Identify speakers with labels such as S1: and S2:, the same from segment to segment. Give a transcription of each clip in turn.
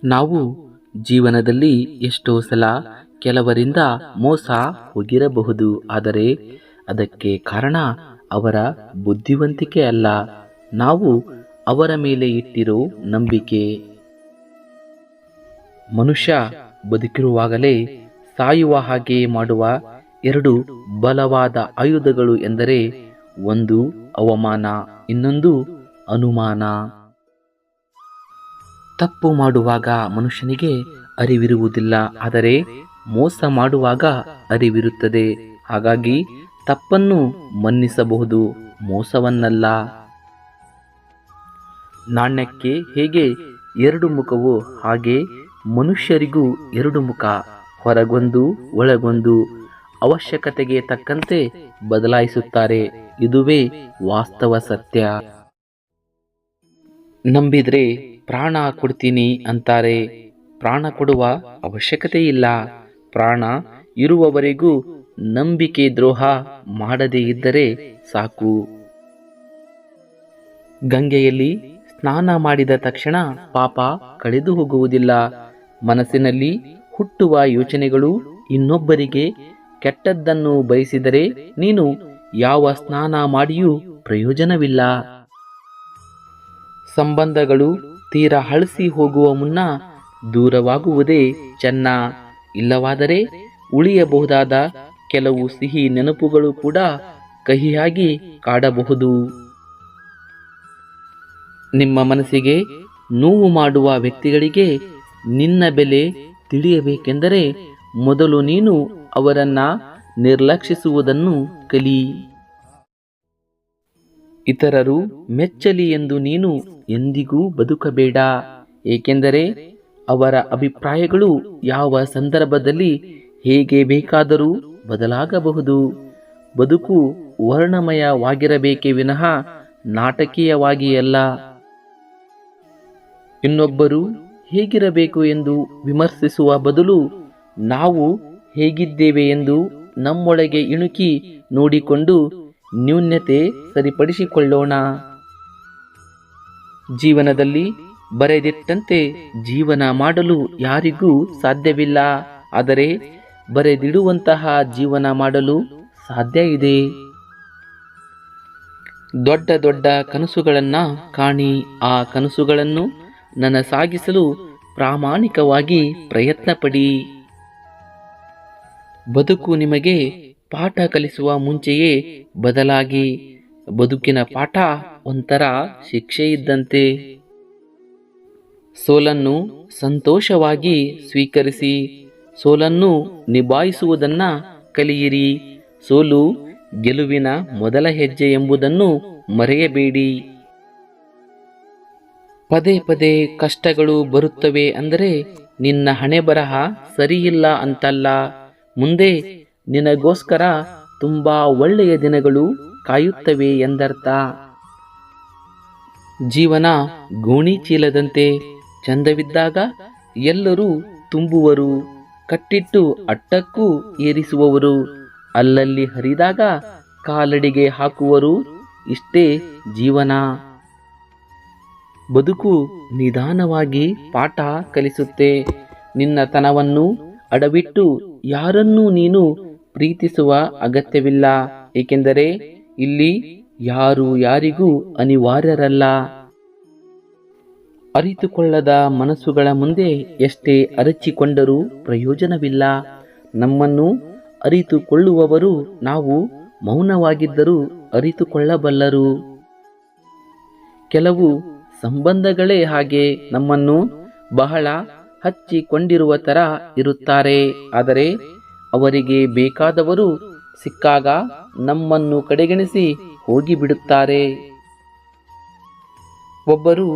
S1: ನಾವು ಜೀವನದಲ್ಲಿ ಎಷ್ಟೋ ಸಲ ಕೆಲವರಿಂದ ಮೋಸ ಹೋಗಿರಬಹುದು. ಆದರೆ ಅದಕ್ಕೆ ಕಾರಣ ಅವರ ಬುದ್ಧಿವಂತಿಕೆ ಅಲ್ಲ, ನಾವು ಅವರ ಮೇಲೆ ಇಟ್ಟಿರೋ ನಂಬಿಕೆ. ಮನುಷ್ಯ ಬದುಕಿರುವಾಗಲೇ ಸಾಯುವ ಹಾಗೆ ಮಾಡುವ ಎರಡು ಬಲವಾದ ಆಯುಧಗಳು ಎಂದರೆ ಒಂದು ಅವಮಾನ, ಇನ್ನೊಂದು ಅನುಮಾನ. ತಪ್ಪು ಮಾಡುವಾಗ ಮನುಷ್ಯನಿಗೆ ಅರಿವಿರುವುದಿಲ್ಲ, ಆದರೆ ಮೋಸ ಮಾಡುವಾಗ ಅರಿವಿರುತ್ತದೆ. ಹಾಗಾಗಿ ತಪ್ಪನ್ನು ಮನ್ನಿಸಬಹುದು, ಮೋಸವನ್ನಲ್ಲ. ನಾಣ್ಯಕ್ಕೆ ಹೇಗೆ ಎರಡು ಮುಖವೋ ಹಾಗೆ ಮನುಷ್ಯರಿಗೂ ಎರಡು ಮುಖ, ಹೊರಗೊಂದು ಒಳಗೊಂದು. ಅವಶ್ಯಕತೆಗೆ ತಕ್ಕಂತೆ ಬದಲಾಯಿಸುತ್ತಾರೆ. ಇದುವೇ ವಾಸ್ತವ ಸತ್ಯ. ನಂಬಿದ್ರೆ ಪ್ರಾಣ ಕೊಡ್ತೀನಿ ಅಂತಾರೆ. ಪ್ರಾಣ ಕೊಡುವ ಅವಶ್ಯಕತೆ ಇಲ್ಲ. ಪ್ರಾಣ ಇರುವವರೆಗೂ ನಂಬಿಕೆ ದ್ರೋಹ ಮಾಡದೇ ಇದ್ದರೆ ಸಾಕು. ಗಂಗೆಯಲ್ಲಿ ಸ್ನಾನ ಮಾಡಿದ ತಕ್ಷಣ ಪಾಪ ಕಳೆದು ಹೋಗುವುದಿಲ್ಲ. ಮನಸ್ಸಿನಲ್ಲಿ ಹುಟ್ಟುವ ಯೋಚನೆಗಳು ಇನ್ನೊಬ್ಬರಿಗೆ ಕೆಟ್ಟದ್ದನ್ನು ಬಯಸಿದರೆ ನೀನು ಯಾವ ಸ್ನಾನ ಮಾಡಿಯೂ ಪ್ರಯೋಜನವಿಲ್ಲ. ಸಂಬಂಧಗಳು ತೀರಾ ಹಳಸಿ ಹೋಗುವ ಮುನ್ನ ದೂರವಾಗುವುದೇ ಚೆನ್ನ. ಇಲ್ಲವಾದರೆ ಉಳಿಯಬಹುದಾದ ಕೆಲವು ಸಿಹಿ ನೆನಪುಗಳು ಕೂಡ ಕಹಿಯಾಗಿ ಕಾಡಬಹುದು. ನಿಮ್ಮ ಮನಸ್ಸಿಗೆ ನೋವು ಮಾಡುವ ವ್ಯಕ್ತಿಗಳಿಗೆ ನಿನ್ನ ಬೆಲೆ ತಿಳಿಯಬೇಕೆಂದರೆ ಮೊದಲು ನೀನು ಅವರನ್ನ ನಿರ್ಲಕ್ಷಿಸುವುದನ್ನು ಕಲಿ. ಇತರರು ಮೆಚ್ಚಲಿ ಎಂದು ನೀನು ಎಂದಿಗೂ ಬದುಕಬೇಡ, ಏಕೆಂದರೆ ಅವರ ಅಭಿಪ್ರಾಯಗಳು ಯಾವ ಸಂದರ್ಭದಲ್ಲಿ ಹೇಗೆ ಬೇಕಾದರೂ ಬದಲಾಗಬಹುದು. ಬದುಕು ವರ್ಣಮಯವಾಗಿರಬೇಕೇ ವಿನಃ ನಾಟಕೀಯವಾಗಿ ಅಲ್ಲ. ಇನ್ನೊಬ್ಬರು ಹೇಗಿರಬೇಕು ಎಂದು ವಿಮರ್ಶಿಸುವ ಬದಲು ನಾವು ಹೇಗಿದ್ದೇವೆ ಎಂದು ನಮ್ಮೊಳಗೆ ಇಣುಕಿ ನೋಡಿಕೊಂಡು ನ್ಯೂನ್ಯತೆ ಸರಿಪಡಿಸಿಕೊಳ್ಳೋಣ. ಜೀವನದಲ್ಲಿ ಬರೆದಿಟ್ಟಂತೆ ಜೀವನ ಮಾಡಲು ಯಾರಿಗೂ ಸಾಧ್ಯವಿಲ್ಲ, ಆದರೆ ಬರೆದಿಡುವಂತಹ ಜೀವನ ಮಾಡಲು ಸಾಧ್ಯ ಇದೆ. ದೊಡ್ಡ ದೊಡ್ಡ ಕನಸುಗಳನ್ನ ಕಾಣಿ, ಆ ಕನಸುಗಳನ್ನು ನನಸಾಗಿಸಲು ಪ್ರಾಮಾಣಿಕವಾಗಿ ಪ್ರಯತ್ನ ಪಡಿ. ಬದುಕು ನಿಮಗೆ ಪಾಠ ಕಲಿಸುವ ಮುಂಚೆಯೇ ಬದಲಾಗಿ. ಬದುಕಿನ ಪಾಠ ಒಂಥರ ಶಿಕ್ಷೆ ಇದ್ದಂತೆ. ಸೋಲನ್ನು ಸಂತೋಷವಾಗಿ ಸ್ವೀಕರಿಸಿ, ಸೋಲನ್ನು ನಿಭಾಯಿಸುವುದನ್ನ ಕಲಿಯಿರಿ. ಸೋಲು ಗೆಲುವಿನ ಮೊದಲ ಹೆಜ್ಜೆ ಎಂಬುದನ್ನು ಮರೆಯಬೇಡಿ. ಪದೇ ಪದೇ ಕಷ್ಟಗಳು ಬರುತ್ತವೆ ಅಂದರೆ ನಿನ್ನ ಹಣೆ ಬರಹ ಸರಿಯಿಲ್ಲ ಅಂತಲ್ಲ, ಮುಂದೆ ನಿನಗೋಸ್ಕರ ತುಂಬಾ ಒಳ್ಳೆಯ ದಿನಗಳು ಕಾಯುತ್ತವೆ ಎಂದರ್ಥ. ಜೀವನ ಗೋಣಿ ಚೀಲದಂತೆ, ಚಂದವಿದ್ದಾಗ ಎಲ್ಲರೂ ತುಂಬುವರು, ಕಟ್ಟಿಟ್ಟು ಅಟ್ಟಕ್ಕೂ ಏರಿಸುವವರು, ಅಲ್ಲಲ್ಲಿ ಹರಿದಾಗ ಕಾಲಡಿಗೆ ಹಾಕುವರು. ಇಷ್ಟೇ ಜೀವನ. ಬದುಕು ನಿಧಾನವಾಗಿ ಪಾಠ ಕಲಿಸುತ್ತೆ. ನಿನ್ನತನವನ್ನು ಅಡವಿಟ್ಟು ಯಾರನ್ನೂ ನೀನು ಪ್ರೀತಿಸುವ ಅಗತ್ಯವಿಲ್ಲ, ಏಕೆಂದರೆ ಇಲ್ಲಿ ಯಾರು ಯಾರಿಗೂ ಅನಿವಾರ್ಯರಲ್ಲ. ಅರಿತುಕೊಳ್ಳದ ಮನಸ್ಸುಗಳ ಮುಂದೆ ಎಷ್ಟೇ ಅರಚಿಕೊಂಡರೂ ಪ್ರಯೋಜನವಿಲ್ಲ. ನಮ್ಮನ್ನು ಅರಿತುಕೊಳ್ಳುವವರು ನಾವು ಮೌನವಾಗಿದ್ದರೂ ಅರಿತುಕೊಳ್ಳಬಲ್ಲರು. ಕೆಲವು ಸಂಬಂಧಗಳೇ ಹಾಗೆ, ನಮ್ಮನ್ನು ಬಹಳ ಹಚ್ಚಿಕೊಂಡಿರುವ ತರ ಇರುತ್ತಾರೆ. ಆದರೆ ಅವರಿಗೆ ಬೇಕಾದವರು ಸಿಕ್ಕಾಗ ನಮ್ಮನ್ನು ಕಡೆಗಣಿಸಿ ಹೋಗಿಬಿಡುತ್ತಾರೆ. ಒಬ್ಬರು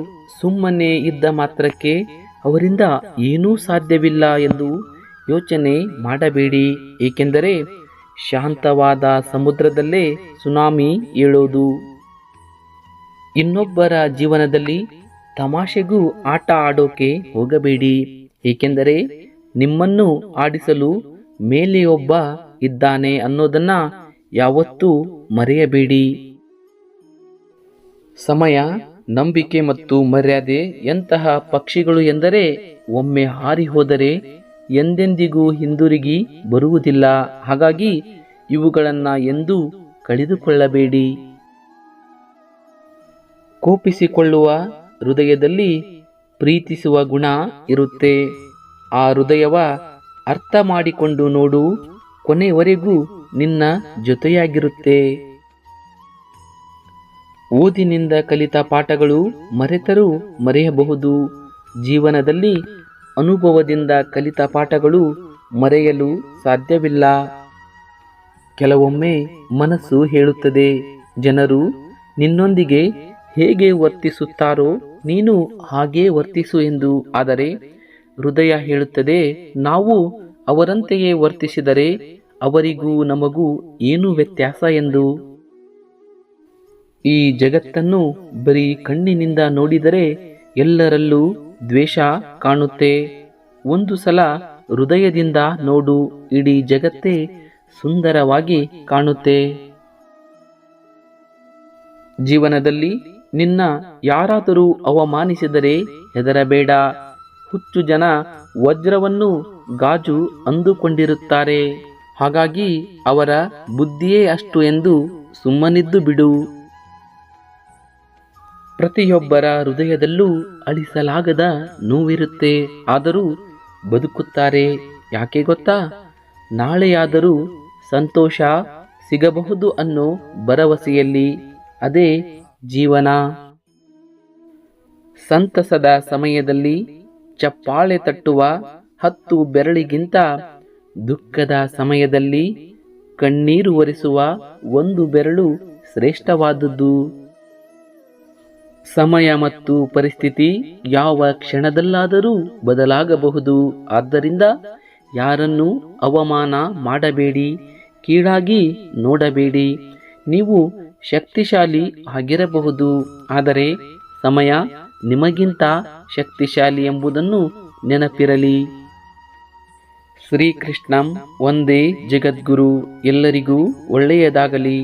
S1: ಸುಮ್ಮನೆ ಇದ್ದ ಮಾತ್ರಕ್ಕೆ ಅವರಿಂದ ಏನೂ ಸಾಧ್ಯವಿಲ್ಲ ಎಂದು ಯೋಚನೆ ಮಾಡಬೇಡಿ, ಏಕೆಂದರೆ ಶಾಂತವಾದ ಸಮುದ್ರದಲ್ಲೇ ಸುನಾಮಿ ಏಳೋದು. ಇನ್ನೊಬ್ಬರ ಜೀವನದಲ್ಲಿ ತಮಾಷೆಗೂ ಆಟ ಆಡೋಕೆ ಹೋಗಬೇಡಿ, ಏಕೆಂದರೆ ನಿಮ್ಮನ್ನು ಆಡಿಸಲು ಮೇಲೆ ಒಬ್ಬ ಇದ್ದಾನೆ ಅನ್ನೋದನ್ನ ಯಾವತ್ತೂ ಮರೆಯಬೇಡಿ. ಸಮಯ ನಂಬಿಕೆ ಮತ್ತು ಮರ್ಯಾದೆ ಎಂತಹ ಪಕ್ಷಿಗಳು ಎಂದರೆ ಒಮ್ಮೆ ಹಾರಿ ಹೋದರೆ ಎಂದೆಂದಿಗೂ ಹಿಂದಿರುಗಿ ಬರುವುದಿಲ್ಲ. ಹಾಗಾಗಿ ಇವುಗಳನ್ನು ಎಂದೂ ಕಳೆದುಕೊಳ್ಳಬೇಡಿ. ಕೋಪಿಸಿಕೊಳ್ಳುವ ಹೃದಯದಲ್ಲಿ ಪ್ರೀತಿಸುವ ಗುಣ ಇರುತ್ತೆ. ಆ ಹೃದಯವ ಅರ್ಥ ಮಾಡಿಕೊಂಡು ನೋಡು, ಕೊನೆಯವರೆಗೂ ನಿನ್ನ ಜೊತೆಯಾಗಿರುತ್ತೆ. ಓದಿನಿಂದ ಕಲಿತ ಪಾಠಗಳು ಮರೆತರೂ ಮರೆಯಬಹುದು. ಜೀವನದಲ್ಲಿ ಅನುಭವದಿಂದ ಕಲಿತ ಪಾಠಗಳು ಮರೆಯಲು ಸಾಧ್ಯವಿಲ್ಲ. ಕೆಲವೊಮ್ಮೆ ಮನಸ್ಸು ಹೇಳುತ್ತದೆ, ಜನರು ನಿನ್ನೊಂದಿಗೆ ಹೇಗೆ ವರ್ತಿಸುತ್ತಾರೋ ನೀನು ಹಾಗೇ ವರ್ತಿಸು ಎಂದು. ಆದರೆ ಹೃದಯ ಹೇಳುತ್ತದೆ, ನಾವು ಅವರಂತೆಯೇ ವರ್ತಿಸಿದರೆ ಅವರಿಗೂ ನಮಗೂ ಏನು ವ್ಯತ್ಯಾಸ ಎಂದು. ಈ ಜಗತ್ತನ್ನು ಬರೀ ಕಣ್ಣಿನಿಂದ ನೋಡಿದರೆ ಎಲ್ಲರಲ್ಲೂ ದ್ವೇಷ ಕಾಣುತ್ತೆ. ಒಂದು ಸಲ ಹೃದಯದಿಂದ ನೋಡು, ಇಡೀ ಜಗತ್ತೇ ಸುಂದರವಾಗಿ ಕಾಣುತ್ತೆ. ಜೀವನದಲ್ಲಿ ನಿನ್ನ ಯಾರಾದರೂ ಅವಮಾನಿಸಿದರೆ ಹೆದರಬೇಡ. ಹುಚ್ಚು ಜನ ವಜ್ರವನ್ನು ಗಾಜು ಅಂದುಕೊಂಡಿರುತ್ತಾರೆ. ಹಾಗಾಗಿ ಅವರ ಬುದ್ಧಿಯೇ ಅಷ್ಟು ಎಂದು ಸುಮ್ಮನಿದ್ದು ಬಿಡು. ಪ್ರತಿಯೊಬ್ಬರ ಹೃದಯದಲ್ಲೂ ಅಳಿಸಲಾಗದ ನೋವಿರುತ್ತೆ. ಆದರೂ ಬದುಕುತ್ತಾರೆ. ಯಾಕೆ ಗೊತ್ತಾ? ನಾಳೆಯಾದರೂ ಸಂತೋಷ ಸಿಗಬಹುದು ಅನ್ನೋ ಭರವಸೆಯಲ್ಲಿ. ಅದೇ ಜೀವನ. ಸಂತಸದ ಸಮಯದಲ್ಲಿ ಚಪ್ಪಾಳೆ ತಟ್ಟುವ 10 ಬೆರಳಿಗಿಂತ ದುಃಖದ ಸಮಯದಲ್ಲಿ ಕಣ್ಣೀರು ಒರೆಸುವ 1 ಬೆರಳು ಶ್ರೇಷ್ಠವಾದದ್ದು. ಸಮಯ ಮತ್ತು ಪರಿಸ್ಥಿತಿ ಯಾವ ಕ್ಷಣದಲ್ಲಾದರೂ ಬದಲಾಗಬಹುದು. ಆದ್ದರಿಂದ ಯಾರನ್ನೂ ಅವಮಾನ ಮಾಡಬೇಡಿ, ಕೀಳಾಗಿ ನೋಡಬೇಡಿ. ನೀವು ಶಕ್ತಿಶಾಲಿ ಆಗಿರಬಹುದು, ಆದರೆ ಸಮಯ ನಿಮಗಿಂತ ಶಕ್ತಿಶಾಲಿ ಎಂಬುದನ್ನು ನೆನಪಿರಲಿ. ಶ್ರೀಕೃಷ್ಣಂ ವಂದೇ ಜಗದ್ಗುರು. ಎಲ್ಲರಿಗೂ ಒಳ್ಳೆಯದಾಗಲಿ.